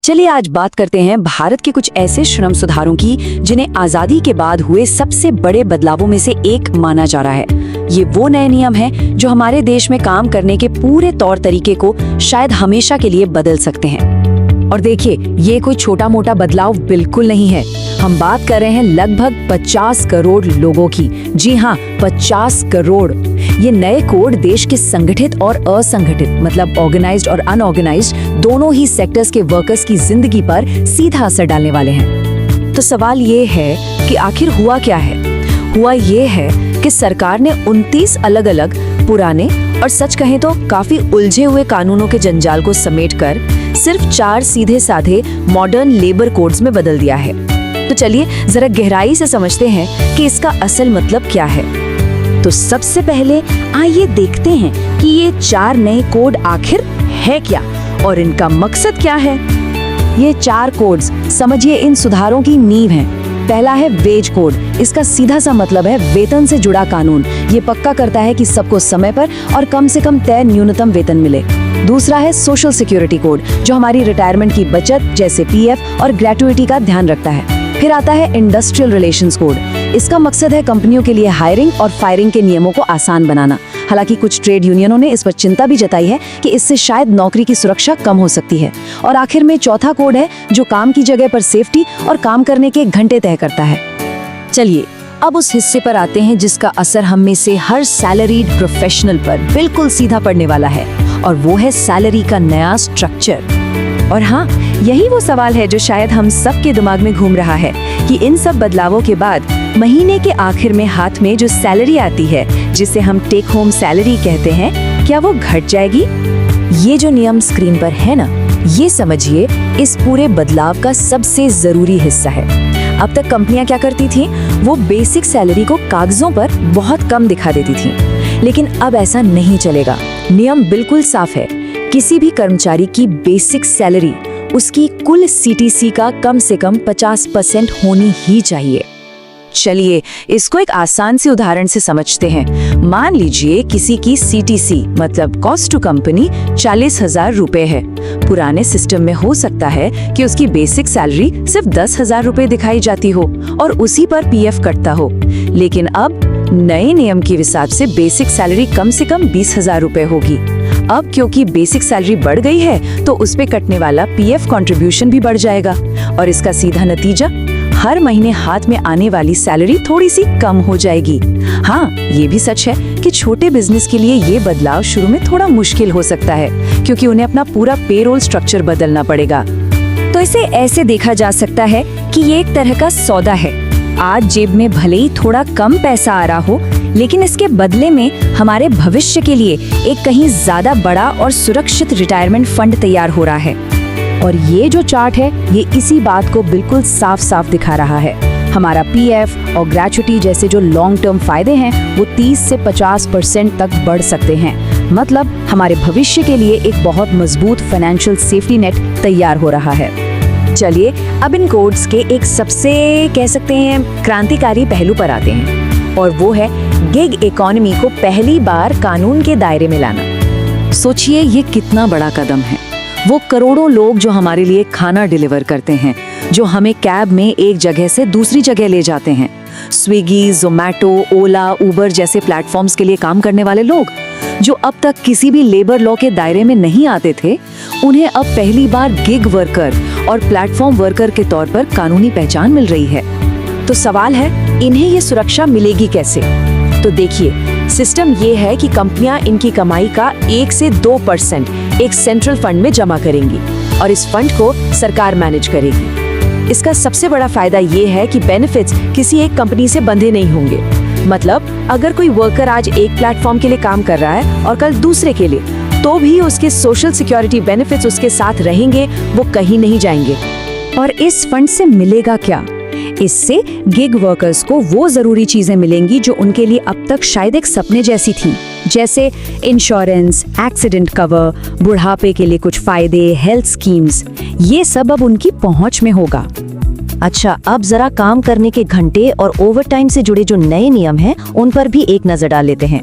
चलिए आज बात करते हैं भारत के कुछ ऐसे श्रम सुधारों की जिन्हें आजादी के बाद हुए सबसे बड़े बदलावों में से एक माना जा रहा है। ये वो नए नियम हैं जो हमारे देश में काम करने के पूरे तौर तरीके को शायद हमेशा के लिए बदल सकते हैं। और देखिए, ये कोई छोटा मोटा बदलाव बिल्कुल नहीं है। हम बात कर रहे हैं लगभग 50 करोड़ लोगों की। जी हाँ, 50 करोड़। ये नए कोड देश के संगठित और असंगठित मतलब ऑर्गेनाइज्ड और अनऑर्गेनाइज्ड दोनों ही सेक्टर्स के वर्कर्स की जिंदगी पर सीधा असर डालने वाले हैं। तो सवाल ये है कि आखिर हुआ क्या है? हुआ ये है कि सरकार ने 29 अलग अलग पुराने और सच कहें तो काफी उलझे हुए कानूनों के जंजाल को समेटकर सिर्फ 4 सीधे साधे मॉडर्न लेबर कोड्स में बदल दिया है। तो चलिए जरा गहराई से समझते हैं कि इसका असल मतलब क्या है। तो सबसे पहले आइए देखते हैं कि ये 4 नए कोड आखिर है क्या और इनका मकसद क्या है। ये 4 कोड्स समझिए इन सुधारों की नींव हैं। पहला है वेज कोड। इसका सीधा सा मतलब है वेतन से जुड़ा कानून। ये पक्का करता है कि सबको समय पर और कम से कम तय न्यूनतम वेतन मिले। दूसरा है सोशल सिक्योरिटी कोड, जो हमारी रिटायरमेंट की बचत जैसे पीएफ और ग्रेट्युइटी का ध्यान रखता है। फिर आता है इंडस्ट्रियल रिलेशंस कोड। इसका मकसद है कंपनियों के लिए हायरिंग और फायरिंग के नियमों को आसान बनाना। हालांकि कुछ ट्रेड यूनियनों ने इस पर चिंता भी जताई है कि इससे शायद नौकरी की सुरक्षा कम हो सकती है। और आखिर में चौथा कोड है जो काम की जगह पर सेफ्टी और काम करने के घंटे तय करता है। चलिए अब उस हिस्से पर आते हैं जिसका असर हम में से हर सैलरीड प्रोफेशनल पर बिल्कुल सीधा पड़ने वाला है, और वो है सैलरी का नया स्ट्रक्चर। और हाँ, यही वो सवाल है जो शायद हम सब के दिमाग में घूम रहा है कि इन सब बदलावों के बाद महीने के आखिर में हाथ में जो सैलरी आती है, जिसे हम टेक होम सैलरी कहते हैं, क्या वो घट जाएगी? ये जो नियम स्क्रीन पर है ना, ये समझिए इस पूरे बदलाव का सबसे जरूरी हिस्सा है। अब तक कंपनियां क्या करती थी, वो बेसिक सैलरी को कागजों पर बहुत कम दिखा देती थी, लेकिन अब ऐसा नहीं चलेगा। नियम बिल्कुल साफ है। किसी भी कर्मचारी की बेसिक सैलरी उसकी कुल सीटीसी का कम से कम 50% होनी ही चाहिए। चलिए इसको एक आसान से उदाहरण से समझते हैं। मान लीजिए किसी की सीटीसी मतलब कॉस्ट टू कंपनी 40,000 रुपए है। पुराने सिस्टम में हो सकता है कि उसकी बेसिक सैलरी सिर्फ 10,000 रुपए दिखाई जाती हो और उसी पर पीएफ कटता हो। लेकिन अब नए नियम के हिसाब से बेसिक सैलरी कम से कम 20,000 रुपए होगी। अब क्योंकि बेसिक सैलरी बढ़ गई है तो उस पे कटने वाला पीएफ कंट्रीब्यूशन भी बढ़ जाएगा, और इसका सीधा नतीजा हर महीने हाथ में आने वाली सैलरी थोड़ी सी कम हो जाएगी। हाँ, ये भी सच है कि छोटे बिजनेस के लिए ये बदलाव शुरू में थोड़ा मुश्किल हो सकता है, क्योंकि उन्हें अपना पूरा पेरोल स्ट्रक्चर बदलना पड़ेगा। तो इसे ऐसे देखा जा सकता है कि ये एक तरह का सौदा है। आज जेब में भले ही थोड़ा कम पैसा आ रहा हो, लेकिन इसके बदले में हमारे भविष्य के लिए एक कहीं ज्यादा बड़ा और सुरक्षित रिटायरमेंट फंड तैयार हो रहा है। और ये जो चार्ट है, ये इसी बात को बिल्कुल साफ साफ दिखा रहा है। हमारा पीएफ और ग्रेच्युइटी जैसे जो लॉन्ग टर्म फायदे हैं, वो 30 से 50% तक बढ़ सकते हैं। मतलब हमारे भविष्य के लिए एक बहुत मजबूत फाइनेंशियल सेफ्टी नेट तैयार हो रहा है। चलिए अब इन कोड्स के एक सबसे कह सकते हैं क्रांतिकारी पहलू पर आते हैं, और वो है गिग इकोनॉमी को पहली बार कानून के दायरे में लाना। सोचिए ये कितना बड़ा कदम है। वो करोड़ों लोग जो हमारे लिए खाना डिलीवर करते हैं, जो हमें कैब में एक जगह से दूसरी जगह ले जाते हैं, स्विगी, जोमैटो, ओला, उबर जैसे प्लेटफॉर्म्स के लिए काम करने वाले लोग जो अब तक किसी भी लेबर लॉ के दायरे में नहीं आते थे, उन्हें अब पहली बार गिग वर्कर और प्लेटफॉर्म वर्कर के तौर पर कानूनी पहचान मिल रही है। तो सवाल है, इन्हें ये सुरक्षा मिलेगी कैसे? तो देखिए, सिस्टम ये है कि कंपनियां इनकी कमाई का 1 से 2% एक सेंट्रल फंड में जमा करेंगी, और इस फंड को सरकार मैनेज करेगी। इसका सबसे बड़ा फायदा ये है कि बेनिफिट्स किसी एक कंपनी से बंधे नहीं होंगे। मतलब अगर कोई वर्कर आज एक प्लेटफॉर्म के लिए काम कर रहा है और कल दूसरे के लिए, तो भी उसके सोशल सिक्योरिटी बेनिफिट्स उसके साथ रहेंगे, वो कहीं नहीं जाएंगे। और इस फंड से मिलेगा क्या? इससे गिग वर्कर्स को वो जरूरी चीजें मिलेंगी जो उनके लिए अब तक शायद एक सपने जैसी थी, जैसे इंश्योरेंस, एक्सीडेंट कवर, बुढ़ापे के लिए कुछ फायदे, हेल्थ स्कीम्स। ये सब अब उनकी पहुंच में होगा। अच्छा, अब जरा काम करने के घंटे और ओवरटाइम से जुड़े जो नए नियम हैं, उन पर भी एक नजर डाल लेते हैं।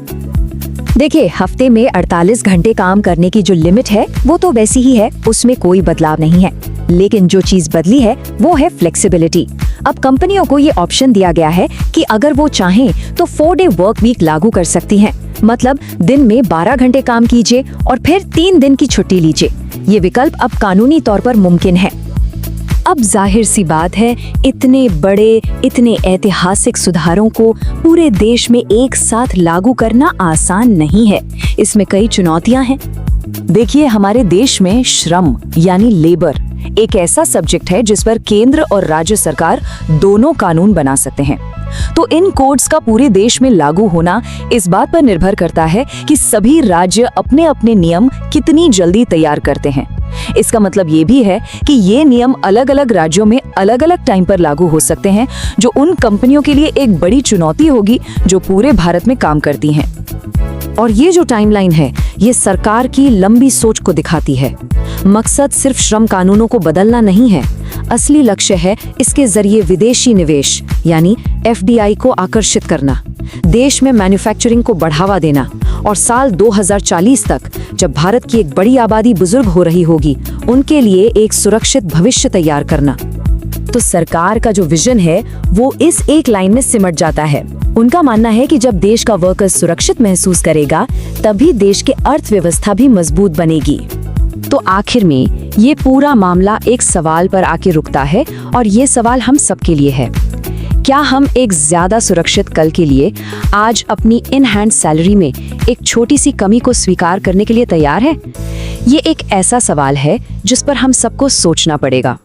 देखिए, हफ्ते में 48 घंटे काम करने की जो लिमिट है, वो तो वैसी ही है, उसमें कोई बदलाव नहीं है। लेकिन जो चीज बदली है वो है फ्लेक्सिबिलिटी। अब कंपनियों को ये ऑप्शन दिया गया है कि अगर वो चाहें तो 4-डे वर्क वीक लागू कर सकती हैं। मतलब दिन में 12 घंटे काम कीजिए और फिर 3 दिन की छुट्टी लीजिए। ये विकल्प अब कानूनी तौर पर मुमकिन है। अब जाहिर सी बात है, इतने बड़े, इतने ऐतिहासिक सुधारों को पूरे देश में एक साथ लागू करना आसान नहीं है। इसमें कई चुनौतियां हैं। देखिए, हमारे देश में श्रम यानी लेबर एक ऐसा सब्जेक्ट है जिस पर केंद्र और राज्य सरकार दोनों कानून बना सकते हैं। तो इन कोड्स का पूरे देश में लागू होना इस बात पर निर्भर करता है कि सभी राज्य अपने अपने नियम कितनी जल्दी तैयार करते हैं। इसका मतलब ये भी है कि ये नियम अलग अलग राज्यों में अलग अलग टाइम पर लागू हो सकते हैं, जो उन कंपनियों के लिए एक बड़ी चुनौती होगी जो पूरे भारत में काम करती हैं। और ये जो टाइमलाइन है, ये सरकार की लंबी सोच को दिखाती है। मकसद सिर्फ श्रम कानूनों को बदलना नहीं है, असली लक्ष्य है इसके जरिए विदेशी निवेश यानी FDI को आकर्षित करना, देश में मैन्युफैक्चरिंग को बढ़ावा देना और साल 2040 तक जब भारत की एक बड़ी आबादी बुजुर्ग हो रही होगी, उनके लिए एक सुरक्षित भविष्य तैयार करना। तो सरकार का जो विजन है वो इस एक लाइन में सिमट जाता है। उनका मानना है कि जब देश का वर्कर सुरक्षित महसूस करेगा, तभी देश की अर्थव्यवस्था भी मजबूत बनेगी। तो आखिर में ये पूरा मामला एक सवाल पर आके रुकता है, और ये सवाल हम सबके लिए है। क्या हम एक ज्यादा सुरक्षित कल के लिए आज अपनी इन हैंड सैलरी में एक छोटी सी कमी को स्वीकार करने के लिए तैयार हैं? ये एक ऐसा सवाल है जिस पर हम सबको सोचना पड़ेगा।